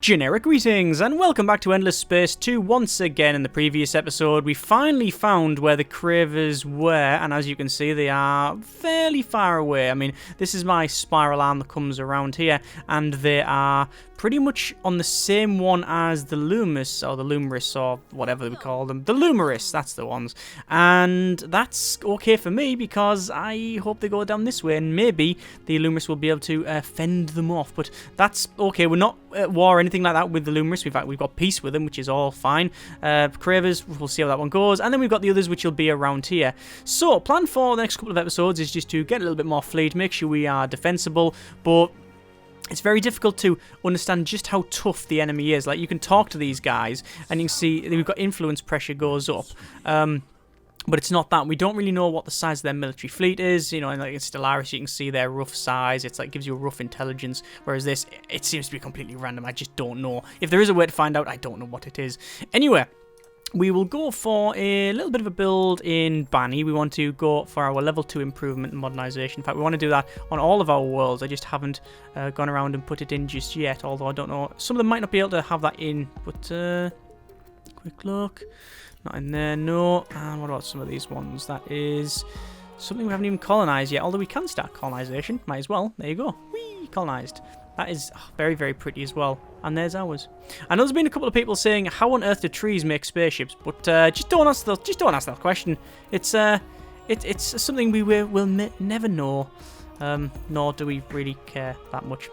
Generic greetings and welcome back to Endless Space 2 once again. In the previous episode we finally found where the cravers were, and as you can see they are fairly far away. I mean, this is my spiral arm that comes around here, and they are pretty much on the same one as the Lumus, or the Lumerous, or whatever we call them. The Lumerous, that's the ones. And that's okay for me because I hope they go down this way, and maybe the Lumerous will be able to fend them off. But that's okay, we're not at war or anything like that with the Lumerous. We've got peace with them, which is all fine. Cravers, we'll see how that one goes. And then we've got the others, which will be around here. So, plan for the next couple of episodes is just to get a little bit more fleet, make sure we are defensible, but it's very difficult to understand just how tough the enemy is. Like, you can talk to these guys, and you can see we've got influence pressure goes up. But it's not that. We don't really know what the size of their military fleet is. You know, and like in Stellaris, you can see their rough size. It's like gives you a rough intelligence. Whereas this, it seems to be completely random. I just don't know. If there is a way to find out, I don't know what it is. Anyway, we will go for a little bit of a build in Bani. We want to go for our level 2 improvement and modernization. In fact, we want to do that on all of our worlds. I just haven't gone around and put it in just yet. Although I don't know. Some of them might not be able to have that in. But quick look. Not in there, no. And what about some of these ones? That is something we haven't even colonized yet. Although we can start colonization. Might as well. There you go. Whee! Colonized. That is very, very pretty as well. And there's ours. I know there's been a couple of people saying, how on earth do trees make spaceships? But just don't ask that question. It's something we will never know. Nor do we really care that much.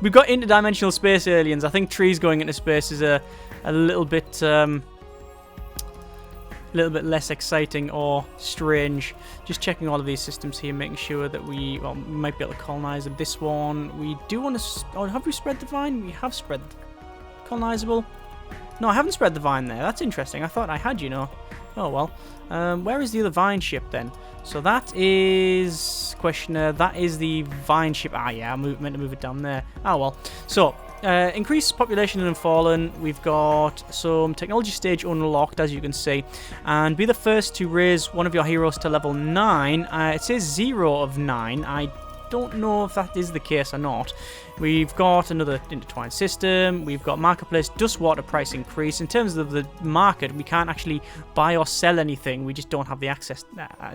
We've got interdimensional space aliens. I think trees going into space is a little bit less exciting or strange. Just checking all of these systems here, making sure that we might be able to colonize this one. We do want to... Oh, have we spread the vine? We have spread colonizable. No, I haven't spread the vine there. That's interesting. I thought I had, you know. Oh, well. Where is the other vine ship then? So that is... Questioner. That is the vine ship. Ah, yeah, I meant to move it down there. Oh, well. So... increased population in Unfallen. We've got some technology stage unlocked, as you can see, and be the first to raise one of your heroes to level 9. It says 0 of 9. I don't know if that is the case or not. We've got another intertwined system. We've got marketplace dust water price increase. In terms of the market, we can't actually buy or sell anything. We just don't have the access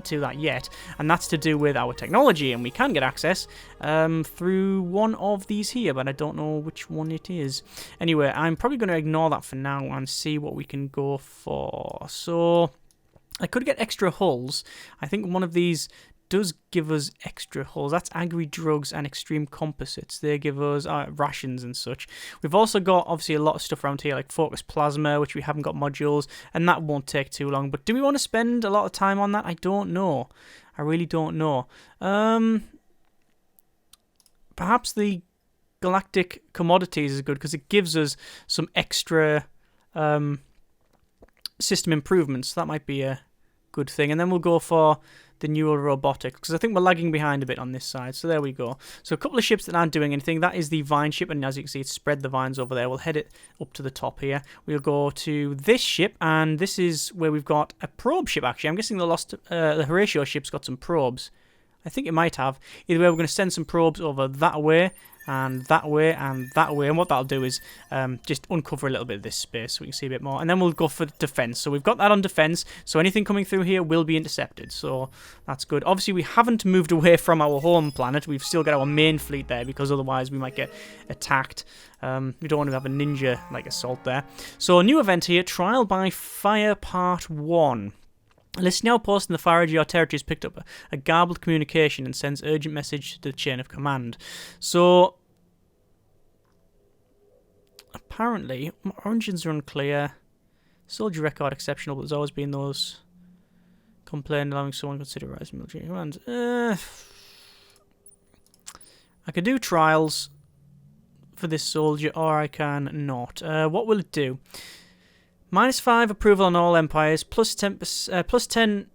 to that yet, and that's to do with our technology, and we can get access through one of these here, but I don't know which one it is. Anyway, I'm probably going to ignore that for now and see what we can go for. So I could get extra hulls. I think one of these does give us extra hulls. That's agri drugs and extreme composites. They give us rations and such. We've also got obviously a lot of stuff around here like focus plasma, which we haven't got modules, and that won't take too long. But do we want to spend a lot of time on that? I don't know. I really don't know. Perhaps the galactic commodities is good because it gives us some extra system improvements. That might be a good thing. And then we'll go for the neural robotics, because I think we're lagging behind a bit on this side. So there we go. So a couple of ships that aren't doing anything. That is the vine ship, and as you can see, it's spread the vines over there. We'll head it up to the top here. We'll go to this ship, and this is where we've got a probe ship, actually. I'm guessing the Horatio ship's got some probes. I think it might have. Either way, we're going to send some probes over that way, and that way, and that way. And what that'll do is just uncover a little bit of this space so we can see a bit more. And then we'll go for defense. So we've got that on defense. So anything coming through here will be intercepted. So that's good. Obviously, we haven't moved away from our home planet. We've still got our main fleet there because otherwise we might get attacked. We don't want to have a ninja-like assault there. So a new event here, Trial by Fire Part 1. A listener now post in the far edge of your territory has picked up a garbled communication and sends urgent message to the chain of command. So, apparently, origins are unclear. Soldier record exceptional, but there's always been those complain allowing someone to consider rising military command. I could do trials for this soldier, or I can not. What will it do? -5 approval on all empires, plus 10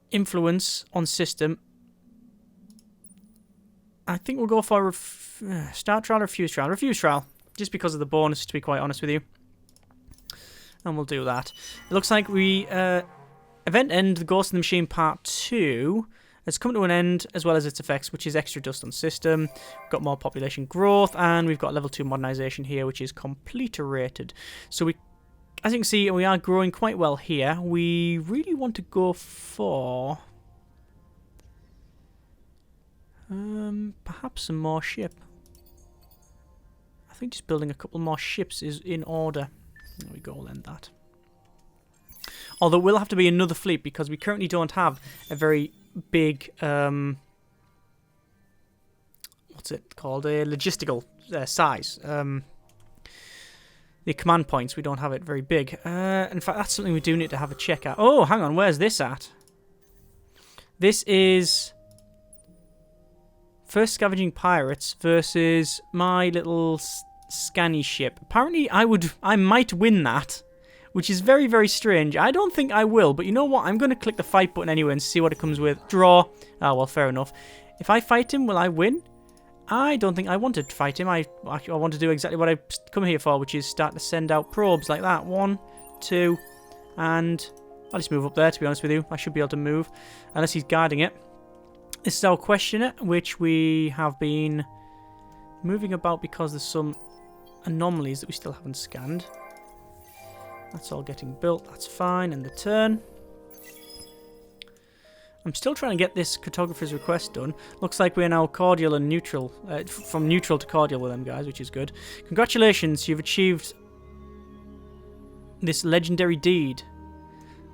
influence on system. I think we'll go for start trial or refuse trial. Refuse trial, just because of the bonus, to be quite honest with you. And we'll do that. It looks like we event end, the Ghost in the Machine Part 2. It's come to an end, as well as its effects, which is extra dust on system. We've got more population growth, and we've got level 2 modernization here, which is completer-rated. So we, as you can see, we are growing quite well here. We really want to go for perhaps some more ship. I think just building a couple more ships is in order. There we go, we'll end that. Although it will have to be another fleet, because we currently don't have a very big, what's it called, a logistical size. The command points, we don't have it very big. In fact, that's something we do need to have a check at. Oh, hang on, where's this at? This is first scavenging pirates versus my little scanny ship. Apparently, I might win that, which is very, very strange. I don't think I will, but you know what? I'm going to click the fight button anyway and see what it comes with. Draw. Ah, well, fair enough. If I fight him, will I win? I don't think I want to fight him. I want to do exactly what I come here for, which is start to send out probes like that. 1, 2, and I'll just move up there, to be honest with you. I should be able to move, unless he's guarding it. This is our questioner, which we have been moving about because there's some anomalies that we still haven't scanned. That's all getting built. That's fine. And the turn. I'm still trying to get this cartographer's request done. Looks like we're now cordial and neutral. From neutral to cordial with them, guys, which is good. Congratulations, you've achieved this legendary deed.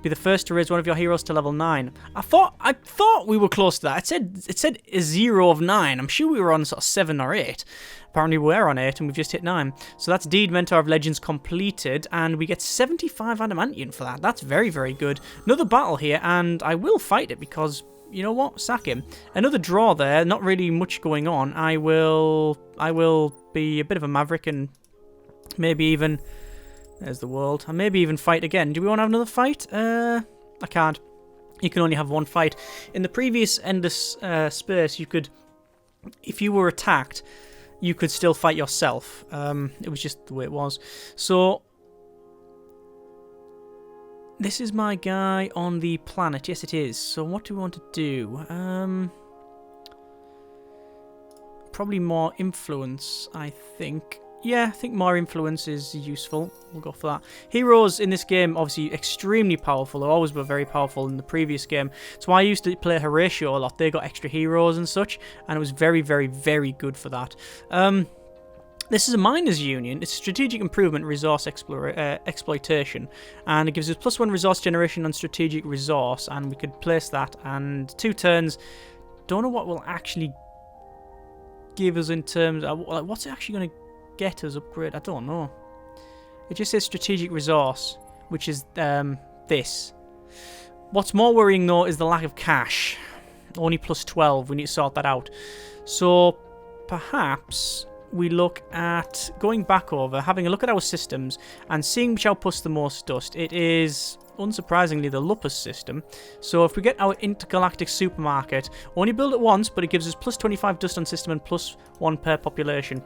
Be the first to raise one of your heroes to level 9. I thought we were close to that. It said a 0 of 9. I'm sure we were on sort of 7 or 8. Apparently we're on 8 and we've just hit 9. So that's Deed Mentor of Legends completed, and we get 75 adamantium for that. That's very, very good. Another battle here, and I will fight it because, you know what? Sack him. Another draw there. Not really much going on. I will be a bit of a maverick and maybe even... There's the world. And maybe even fight again. Do we want to have another fight? I can't. You can only have one fight. In the previous Endless Space, you could... If you were attacked, you could still fight yourself. It was just the way it was. So... This is my guy on the planet. Yes, it is. So what do we want to do? Probably more influence, I think. Yeah, I think more influence is useful. We'll go for that. Heroes in this game, obviously, extremely powerful. They always were very powerful in the previous game. That's why I used to play Horatio a lot. They got extra heroes and such, and it was very, very, very good for that. This is a miners union. It's strategic improvement, resource exploitation, and it gives us +1 resource generation on strategic resource, and we could place that, and 2 turns. Don't know what will actually give us in terms of... What's it actually going to get us upgrade? I don't know. It just says strategic resource, which is this. What's more worrying though is the lack of cash. Only +12. We need to sort that out. So perhaps we look at going back over, having a look at our systems, and seeing which outputs the most dust. It is, unsurprisingly, the Lupus system. So if we get our intergalactic supermarket, only build it once, but it gives us +25 dust on system and +1 per population.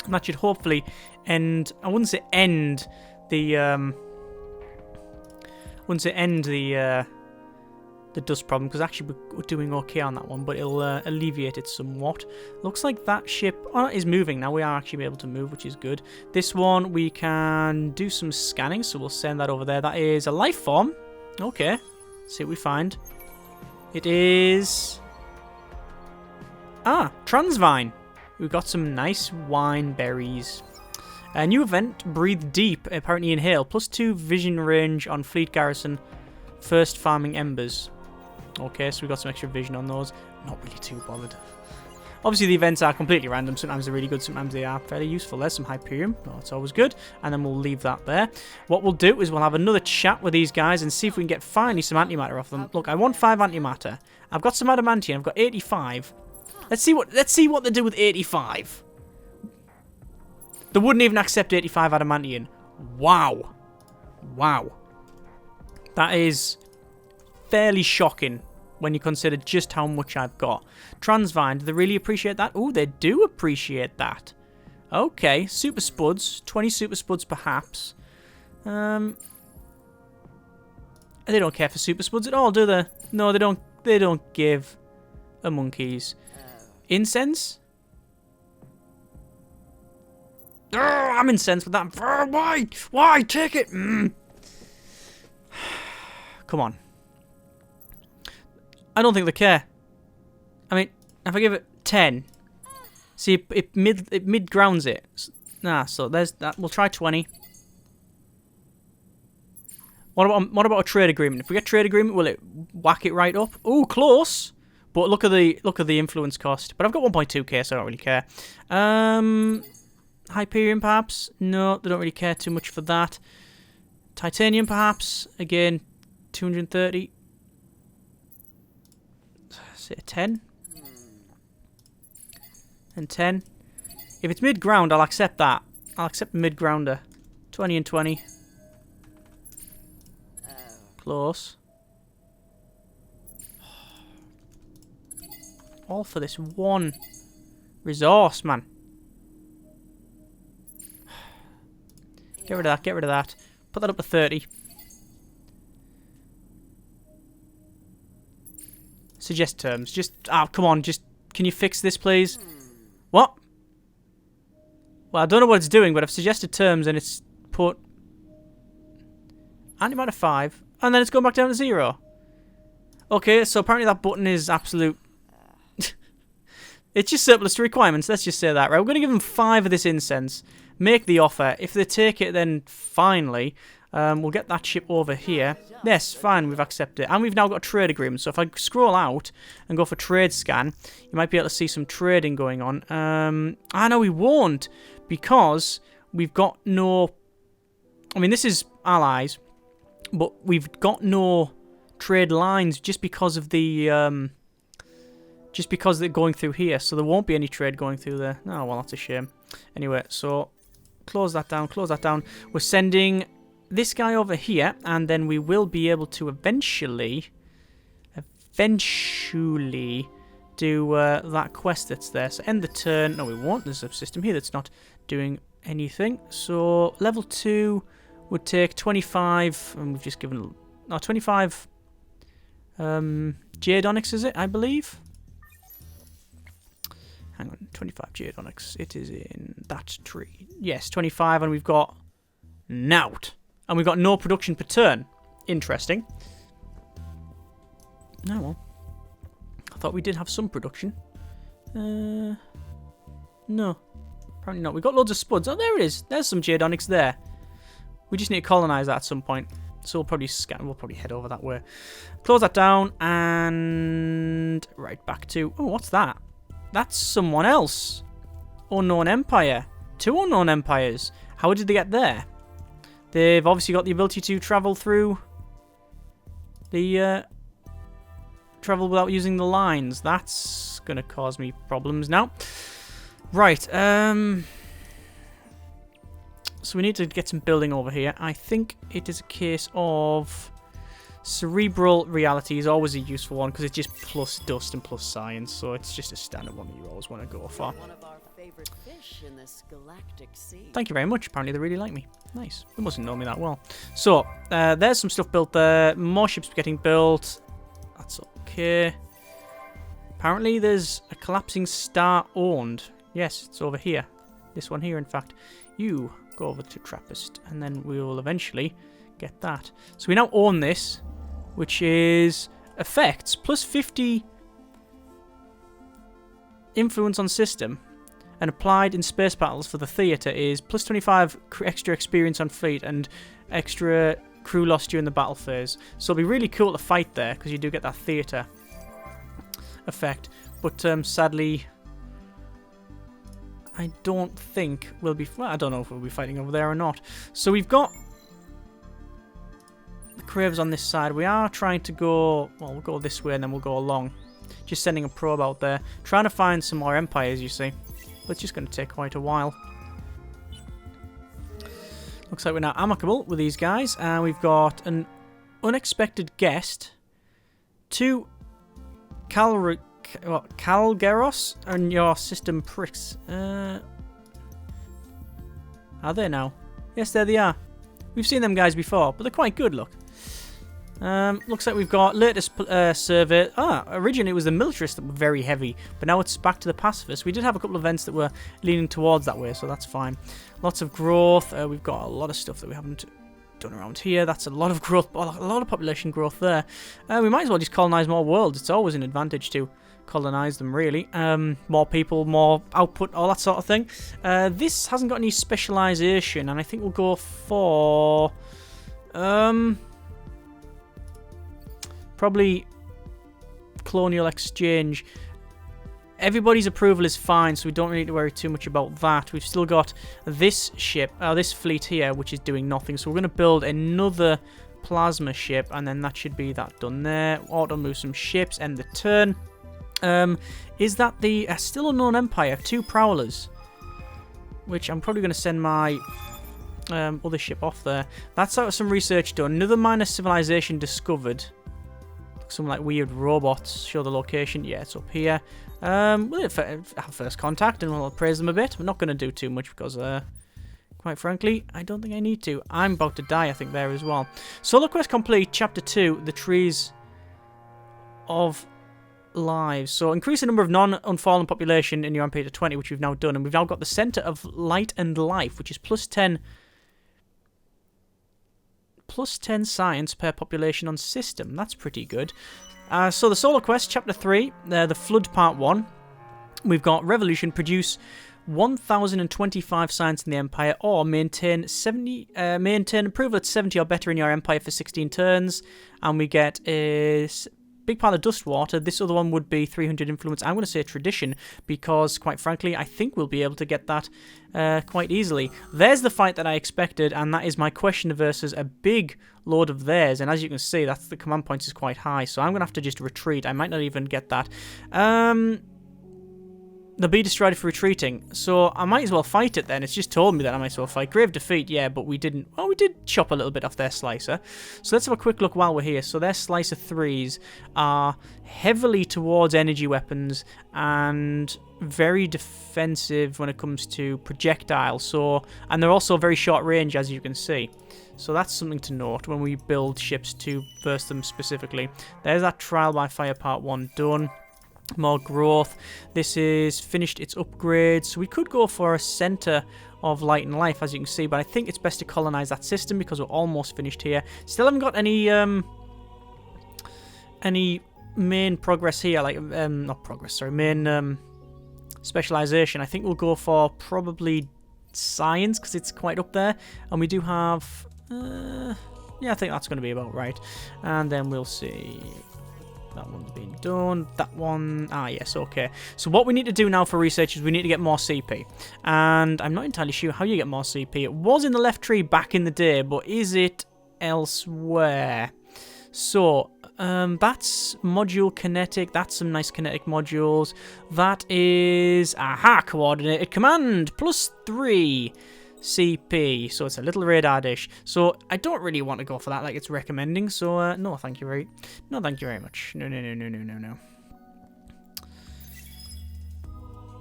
And that should hopefully end... I wouldn't say end the... the dust problem, because actually we're doing okay on that one, but it'll alleviate it somewhat. Looks like that ship is moving now. We are actually able to move, which is good. This one we can do some scanning, so we'll send that over there. That is a life form. Okay, let's see what we find. It is... Transvine. We've got some nice wine berries. A new event, Breathe Deep, apparently inhale. +2 vision range on fleet garrison. First farming embers. Okay, so we've got some extra vision on those. Not really too bothered. Obviously, the events are completely random. Sometimes they're really good, sometimes they are fairly useful. There's some Hyperium. Oh, that's always good. And then we'll leave that there. What we'll do is we'll have another chat with these guys and see if we can get finally some antimatter off them. Look, I want 5 antimatter. I've got some adamantium. I've got 85. Let's see what they do with 85. They wouldn't even accept 85 adamantium. Wow. Wow. That is fairly shocking when you consider just how much I've got. Transvine, do they really appreciate that? Oh, they do appreciate that. Okay, super spuds. 20 super spuds perhaps. They don't care for super spuds at all, do they? No, they don't give are monkeys. Incense? Oh, I'm incensed with that. Why? Why? Take it. Come on. I don't think they care. I mean, if I give it 10, see, it mid grounds it. Nah, so there's that. We'll try 20. What about a trade agreement? If we get trade agreement, will it whack it right up? Oh, close. But look at the influence cost. But I've got 1.2k, so I don't really care. Hyperion, perhaps? No, they don't really care too much for that. Titanium, perhaps? Again, 230. Say 10. And 10. If it's mid-ground, I'll accept that. I'll accept the mid-grounder. 20 and 20. Close. All for this one resource, man. Get rid of that, get rid of that. Put that up to 30. Suggest terms. Just, come on, just, can you fix this, please? What? Well, I don't know what it's doing, but I've suggested terms and it's put antimatter 5, and then it's going back down to 0. Okay, so apparently that button is absolute... It's just surplus to requirements, let's just say that, right? We're going to give them 5 of this incense, make the offer. If they take it, then finally, we'll get that ship over here. Yes, fine, we've accepted it. And we've now got a trade agreement, so if I scroll out and go for trade scan, you might be able to see some trading going on. No, we won't, because we've got no... I mean, this is allies, but we've got no trade lines just because of the... Just because they're going through here, so there won't be any trade going through there. Oh, well, that's a shame. Anyway, so close that down, close that down. We're sending this guy over here, and then we will be able to eventually do that quest that's there. So end the turn. No, we won't. There's a system here that's not doing anything. So level 2 would take 25, and we've just given... No, 25 Jade Onyx, is it, I believe? Hang on, 25 Jade Onyx. It is in that tree. Yes, 25, and we've got nout. And we've got no production per turn. Interesting. Oh, well. I thought we did have some production. No. Apparently not. We've got loads of spuds. Oh, there it is. There's some Jade Onyx there. We just need to colonize that at some point. So we'll probably scan. We'll probably head over that way. Close that down, and right back to... Oh, what's that? That's someone else. Unknown Empire. 2 unknown empires. How did they get there? They've obviously got the ability to travel through the... travel without using the lines. That's going to cause me problems now. Right. So we need to get some building over here. I think it is a case of... Cerebral reality is always a useful one because it's just plus dust and plus science, so it's just a standard one that you always want to go for. One of our favorite fish in this galactic sea. Thank you very much. Apparently they really like me. Nice. They mustn't know me that well. So, there's some stuff built there. More ships getting built. That's okay. Apparently there's a collapsing star owned. Yes, it's over here. This one here, in fact. You go over to Trappist, and then we will eventually get that. So we now own this, which is effects plus 50 influence on system, and applied in space battles for the theatre is plus 25 extra experience on fleet and extra crew lost during the battle phase. So it'll be really cool to fight there because you do get that theatre effect. But sadly, I don't think we'll be... Well, I don't know if we'll be fighting over there or not. So we've got the Craves on this side. We are trying to go... Well, we'll go this way and then we'll go along. Just sending a probe out there. Trying to find some more empires, you see. But it's just going to take quite a while. Looks like we're now amicable with these guys. And we've got an unexpected guest. 2 Calgeros and your system pricks. Are they now? Yes, there they are. We've seen them guys before, but they're quite good, look. Looks like we've got latest survey. Originally it was the militarists that were very heavy, but now it's back to the pacifists. We did have a couple of events that were leaning towards that way, so that's fine. Lots of growth. We've got a lot of stuff that we haven't done around here. That's a lot of growth, a lot of population growth there. We might as well just colonize more worlds. It's always an advantage to colonize them, really. More people, more output, all that sort of thing. This hasn't got any specialization, and I think we'll go for probably colonial exchange. Everybody's approval is fine, so we don't really need to worry too much about that. We've still got this ship, this fleet here, which is doing nothing. So we're going to build another plasma ship, and then that should be that done there. Auto move some ships, end the turn. Is that the still unknown empire? 2 prowlers, which I'm probably going to send my other ship off there. That's out of some research done. Another minor civilization discovered. Some like weird robots. Show the location. Yeah, it's up here. We'll have first contact and we'll praise them a bit. We're not going to do too much because, quite frankly, I don't think I need to. I'm about to die, I think, there as well. Solar Quest complete. Chapter 2. The Trees of Lives. So increase the number of non-unfallen population in your MP to 20, which we've now done. And we've now got the Center of Light and Life, which is plus 10 science per population on system. That's pretty good. So the Solar Quest, Chapter 3, the Flood Part 1. We've got Revolution, produce 1,025 science in the Empire, or maintain approval at 70 or better in your Empire for 16 turns. And we get a big pile of dust water. This other one would be 300 influence. I'm going to say tradition because, quite frankly, I think we'll be able to get that quite easily. There's the fight that I expected, and that is my question versus a big load of theirs. And as you can see, that's the command points is quite high, so I'm going to have to just retreat. I might not even get that. The Bee destroyed it for retreating, so I might as well fight it then. It's just told me that I might as well fight. Grave defeat, yeah, but we didn't. Well, we did chop a little bit off their slicer. So let's have a quick look while we're here. So their slicer 3s are heavily towards energy weapons and very defensive when it comes to projectiles. So, and they're also very short range, as you can see. So that's something to note when we build ships to verse them specifically. There's that Trial by Fire Part 1 done. More growth. This is finished its upgrades, so we could go for a center of light and life, as you can see, but I think it's best to colonize that system because we're almost finished here. Still haven't got any main progress here, like not progress, sorry, main specialization. I think we'll go for probably science because it's quite up there, and we do have yeah, I think that's going to be about right. And then we'll see. That one's been done. That one... Ah, yes, okay. So what we need to do now for research is we need to get more CP. And I'm not entirely sure how you get more CP. It was in the left tree back in the day, but is it elsewhere? So, that's module kinetic. That's some nice kinetic modules. That is... Aha! Coordinated command! +3 CP. So it's a little radar dish. So I don't really want to go for that like it's recommending. So no, thank you very much. No.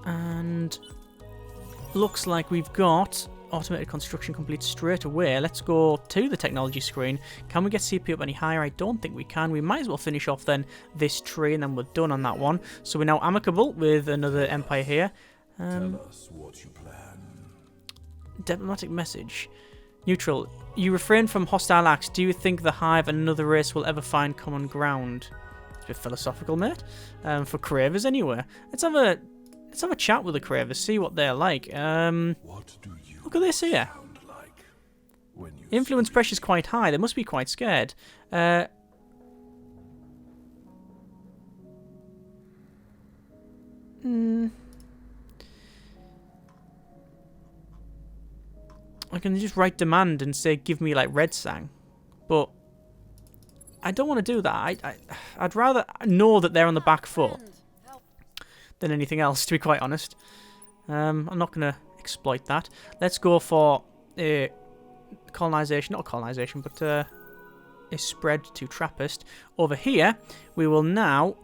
And looks like we've got automated construction complete straight away. Let's go to the technology screen. Can we get CP up any higher? I don't think we can. We might as well finish off then this tree and then we're done on that one. So we're now amicable with another empire here. Tell us what you plan. Diplomatic message. Neutral. You refrain from hostile acts. Do you think the Hive and another race will ever find common ground? It's a bit philosophical, mate. For Cravers, anyway. Let's have a chat with the Cravers. See what they're like. What do you look at this here. sound like when you Influence speak? pressure is quite high. They must be quite scared. I can just write demand and say, give me, like, Red Sang. But I don't want to do that. I'd rather know that they're on the back foot than anything else, to be quite honest. I'm not going to exploit that. Let's go for a colonization. Not a colonization, but a spread to Trappist. Over here, we will now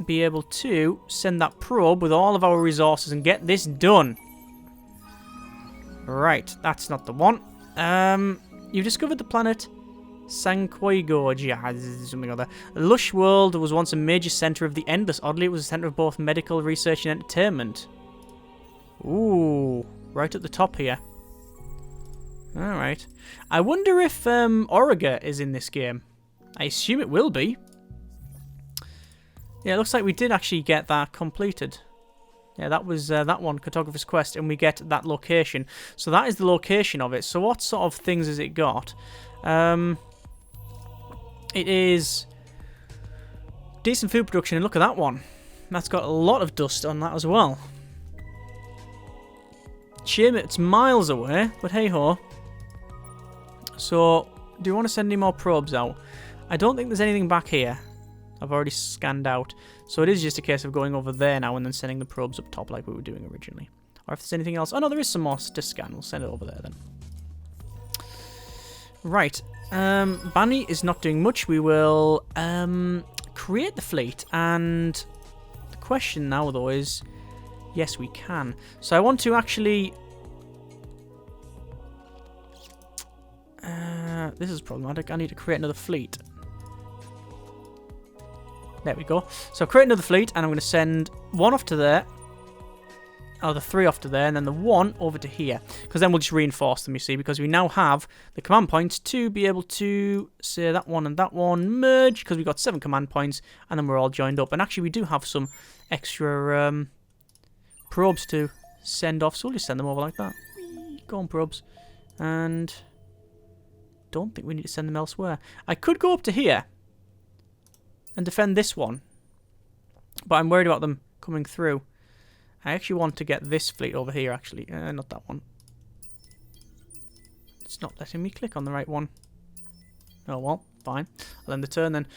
be able to send that probe with all of our resources and get this done. Right, that's not the one. You've discovered the planet Sankoigo, something like that. The lush world was once a major centre of the endless. Oddly, it was a centre of both medical research and entertainment. Ooh, right at the top here. Alright. I wonder if Auriga is in this game. I assume it will be. Yeah, it looks like we did actually get that completed. Yeah, that was that one, Cartographer's Quest, and we get that location. So that is the location of it. So what sort of things has it got? It is decent food production, and look at that one. That's got a lot of dust on that as well. Shame it's miles away, but hey-ho. So, do you want to send any more probes out? I don't think there's anything back here. I've already scanned out. So it is just a case of going over there now and then sending the probes up top like we were doing originally. Or if there's anything else. Oh no, there is some more to scan. We'll send it over there then. Right. Bunny is not doing much. We will create the fleet. And the question now though is, yes we can. So I want to actually... this is problematic. I need to create another fleet. There we go. So create another fleet, and I'm going to send one off to there. Oh, the 3 off to there, and then the 1 over to here. Because then we'll just reinforce them, you see, because we now have the command points to be able to say that one and that one merge, because we've got 7 command points, and then we're all joined up. And actually, we do have some extra probes to send off, so we'll just send them over like that. Go on, probes. And don't think we need to send them elsewhere. I could go up to here and defend this one, but I'm worried about them coming through. I actually want to get this fleet over here, actually. Not that one. It's not letting me click on the right one. Oh well, fine. I'll end the turn then.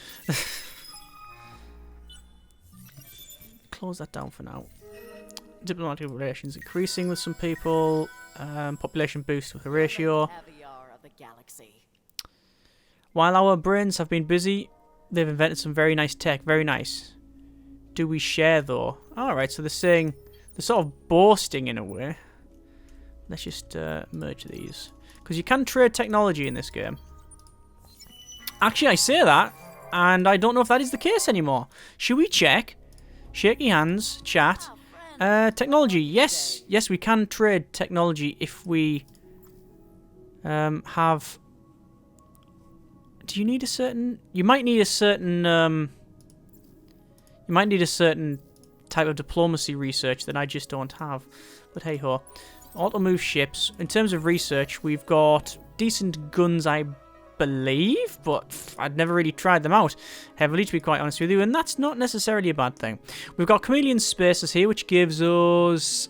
Close that down for now. Diplomatic relations increasing with some people. Population boost with a ratio. Caviar of the galaxy. While our brains have been busy, they've invented some very nice tech. Very nice. Do we share, though? Alright, so they're saying... They're sort of boasting, in a way. Let's just merge these. Because you can trade technology in this game. Actually, I say that, and I don't know if that is the case anymore. Should we check? Shaky hands, chat. Technology. Yes. Yes, we can trade technology if we have... Do you need a certain... You might need a certain... You might need a certain type of diplomacy research that I just don't have. But hey-ho. Auto-move ships. In terms of research, we've got decent guns, I believe, but I'd never really tried them out heavily, to be quite honest with you, and that's not necessarily a bad thing. We've got chameleon spaces here, which gives us...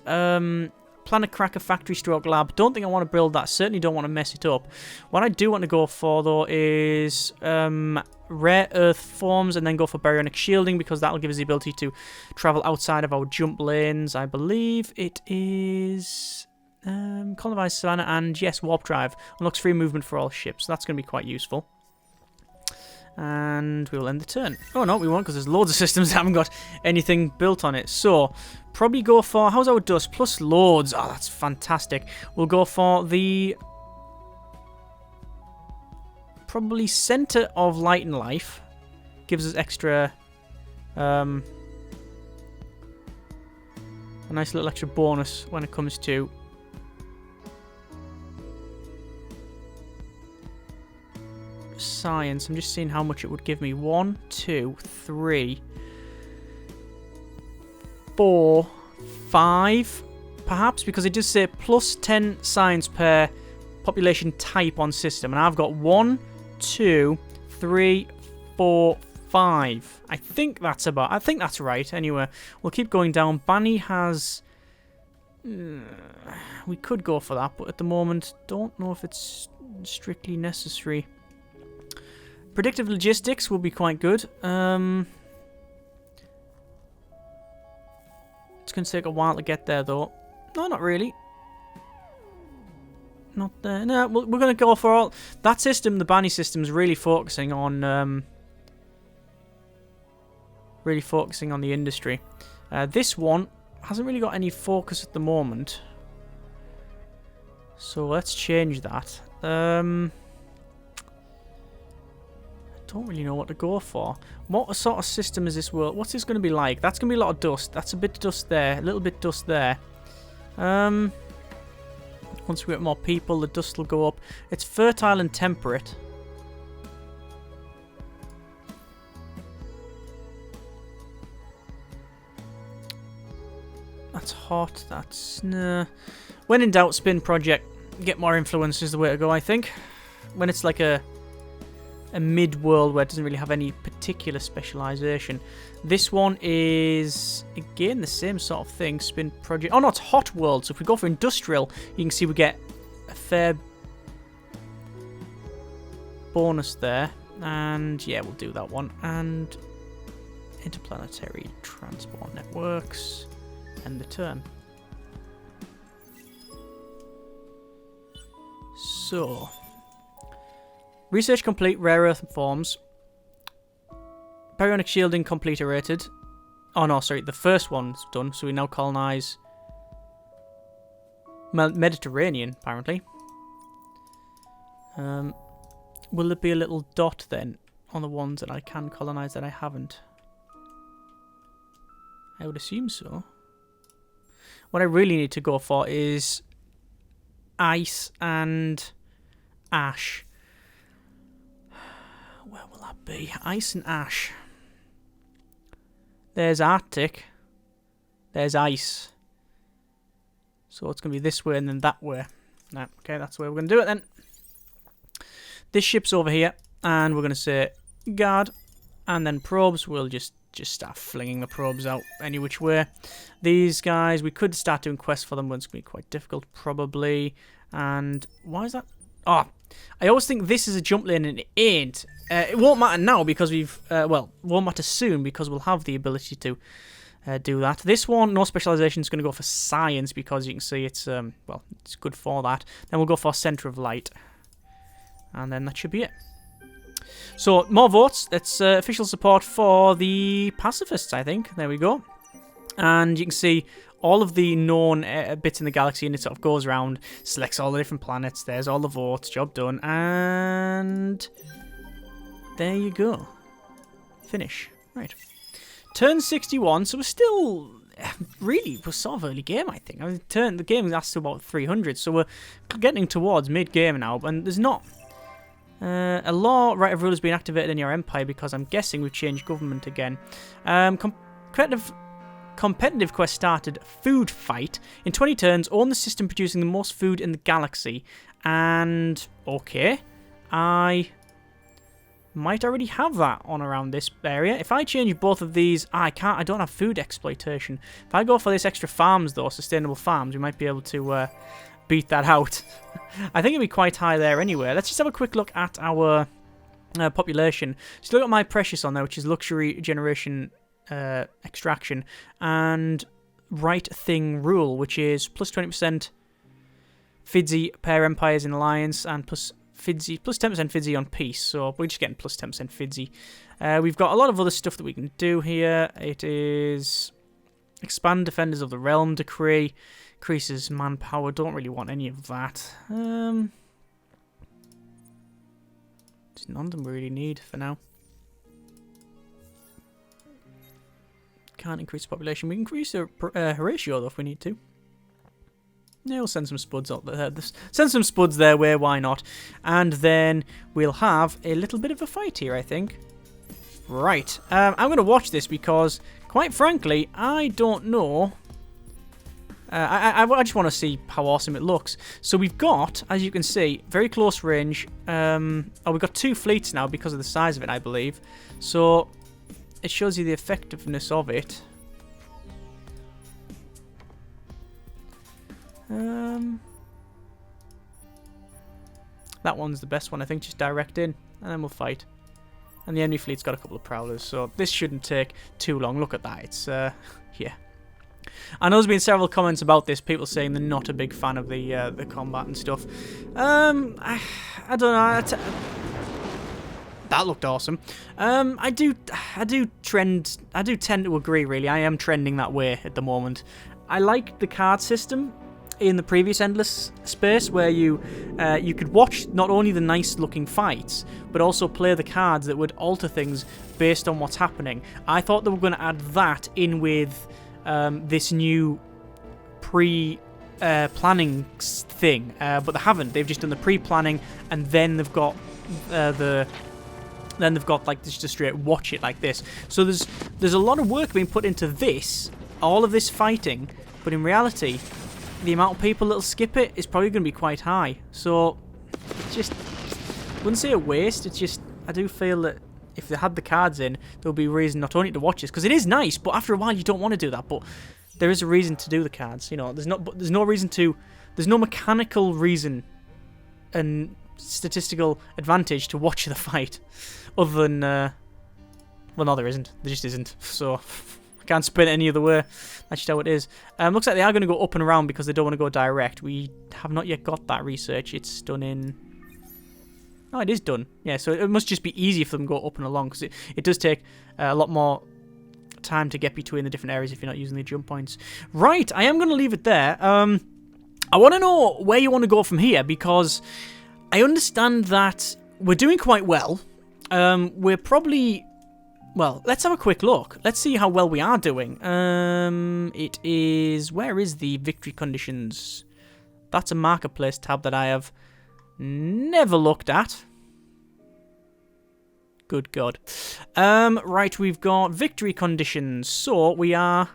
Planet Cracker Factory Stroke Lab. Don't think I want to build that. Certainly don't want to mess it up. What I do want to go for, though, is rare earth forms and then go for baryonic shielding, because that'll give us the ability to travel outside of our jump lanes. I believe it is colonized savannah, and yes, warp drive. Unlocks free movement for all ships. So that's going to be quite useful. And we will end the turn. Oh no, we won't, because there's loads of systems that haven't got anything built on it. So, probably go for... How's our dust? Plus loads. Oh, that's fantastic. We'll go for the... Probably Center of Light and Life. Gives us extra... a nice little extra bonus when it comes to... science. I'm just seeing how much it would give me. 1, 2, 3, 4, 5, perhaps, because it does say plus 10 science per population type on system, and I've got 1, 2, 3, 4, 5. I think that's right. Anyway, we'll keep going down. Bunny has... we could go for that, but at the moment, don't know if it's strictly necessary. Predictive logistics will be quite good. It's going to take a while to get there, though. No, not really. Not there. No, we're going to go for all... That system, the Bunny system, is really focusing on... the industry. This one hasn't really got any focus at the moment. So let's change that. don't really know what to go for. What sort of system is this world? What's this going to be like? That's going to be a lot of dust. That's a bit of dust there. A little bit of dust there. Once we get more people, the dust will go up. It's fertile and temperate. That's hot. That's... Nah. When in doubt, spin project. Get more influence is the way to go, I think. When it's like a mid-world where it doesn't really have any particular specialization. This one is, again, the same sort of thing. Spin project. Oh, no, it's hot world. So if we go for industrial, you can see we get a fair bonus there. And, yeah, we'll do that one. And interplanetary transport networks. End the turn. So, research complete, rare earth forms. Baryonic shielding complete iterated. Oh no, sorry, the first one's done, so we now colonize Mediterranean, apparently. Will there be a little dot then on the ones that I can colonize that I haven't? I would assume so. What I really need to go for is ice and ash. Where will that be? Ice and ash. There's Arctic. There's ice. So it's going to be this way and then that way. No, okay, that's the way we're going to do it then. This ship's over here. And we're going to say guard. And then probes. We'll just start flinging the probes out any which way. These guys, we could start doing quests for them, but it's going to be quite difficult probably. And why is that? Oh, I always think this is a jump lane and it ain't. It won't matter now because we've, well, won't matter soon because we'll have the ability to do that. This one, no specialization, is going to go for science because you can see it's, well, it's good for that. Then we'll go for center of light. And then that should be it. So, more votes. That's official support for the pacifists, I think. There we go. And you can see all of the known bits in the galaxy, and it sort of goes around, selects all the different planets. There's all the votes. Job done. And there you go. Finish. Right. Turn 61. So we're still... Really, we're sort of early game, I think. I mean, the game lasts to about 300, so we're getting towards mid-game now, and there's not... a law right of rule has been activated in your empire because I'm guessing we've changed government again. Competitive quest started. Food fight. In 20 turns, own the system producing the most food in the galaxy. And, okay, I might already have that on around this area. If I change both of these, I don't have food exploitation. If I go for this extra farms though, sustainable farms, we might be able to beat that out. I think it'll be quite high there anyway. Let's just have a quick look at our population. Still got my precious on there, which is luxury generation extraction, and right thing rule, which is plus 20% Fidzi pair empires in alliance, and plus 10% Fidzi on peace. So we're just getting plus 10% Fidzi. We've got a lot of other stuff that we can do here. It is expand defenders of the realm decree. Increases manpower. Don't really want any of that. There's none of them we really need for now. Can't increase population. We can increase the ratio though if we need to. Yeah, we'll send some spuds out there. Send some spuds their way. Why not? And then we'll have a little bit of a fight here, I think. Right. I'm going to watch this because, quite frankly, I don't know. I just want to see how awesome it looks. So we've got, as you can see, very close range. Oh, we've got 2 fleets now because of the size of it, I believe. So it shows you the effectiveness of it. That one's the best one, I think. Just direct in, and then we'll fight. And the enemy fleet's got a couple of prowlers, so this shouldn't take too long. Look at that. It's, yeah. I know there's been several comments about this, people saying they're not a big fan of the combat and stuff. I don't know. That looked awesome. I do tend to agree, really. I am trending that way at the moment. I like the card system. in the previous Endless Space, where you could watch not only the nice-looking fights, but also play the cards that would alter things based on what's happening. I thought they were going to add that in with this new pre-planning thing, but they haven't. They've just done the pre-planning, and then they've got like just a straight watch it like this. So there's a lot of work being put into this, all of this fighting, but in reality, the amount of people that'll skip it is probably going to be quite high. So, just, I wouldn't say a waste, it's just, I do feel that if they had the cards in, there'll be a reason not only to watch this, because it is nice, but after a while you don't want to do that, but there is a reason to do the cards, you know, there's no reason to, there's no mechanical reason and statistical advantage to watch the fight, other than, well, no, there isn't, there just isn't, so... Can't spin it any other way. That's just how it is. Looks like they are going to go up and around because they don't want to go direct. We have not yet got that research. It's done in... Oh, it is done. Yeah, so it must just be easier for them to go up and along because it does take a lot more time to get between the different areas if you're not using the jump points. Right, I am going to leave it there. I want to know where you want to go from here because I understand that we're doing quite well. We're probably... Well, let's have a quick look. Let's see how well we are doing. It is... Where is the victory conditions? That's a marketplace tab that I have never looked at. Good God. Right, we've got victory conditions. So, we are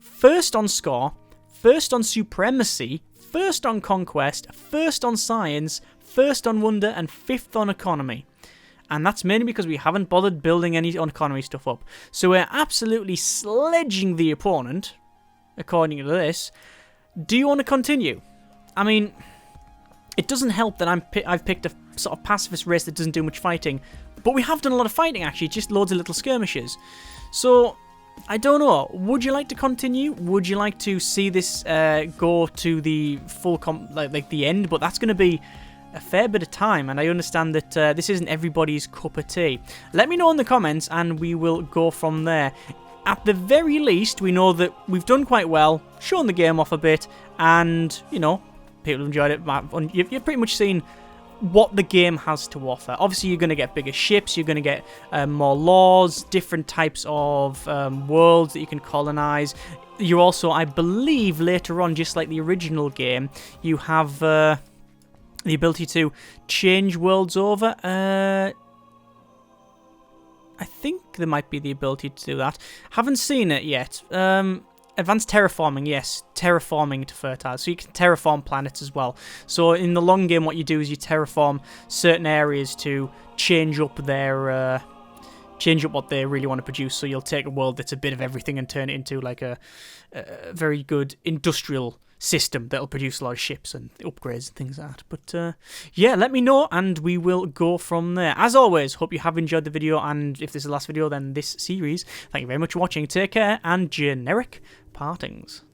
first on score, first on supremacy, first on conquest, first on science, first on wonder, and fifth on economy. And that's mainly because we haven't bothered building any economy stuff up. So we're absolutely sledging the opponent, according to this. Do you want to continue? I mean, it doesn't help that I've picked a sort of pacifist race that doesn't do much fighting. But we have done a lot of fighting, actually, just loads of little skirmishes. So, I don't know. Would you like to continue? Would you like to see this go to the full, like the end? But that's going to be... a fair bit of time, and I understand that this isn't everybody's cup of tea. Let me know in the comments, and we will go from there. At the very least, we know that we've done quite well, shown the game off a bit, and, you know, people have enjoyed it. You've pretty much seen what the game has to offer. Obviously, you're going to get bigger ships, you're going to get more laws, different types of worlds that you can colonize. You also, I believe, later on, just like the original game, you have... the ability to change worlds over. I think there might be the ability to do that. Haven't seen it yet. Advanced terraforming, yes. Terraforming to fertile. So you can terraform planets as well. So in the long game, what you do is you terraform certain areas to change up their... change up what they really want to produce. So you'll take a world that's a bit of everything and turn it into like a very good industrial system that'll produce a lot of ships and upgrades and things like that. But yeah, let me know and we will go from there. As always, hope you have enjoyed the video, and if this is the last video, then this series. Thank you very much for watching. Take care and generic partings.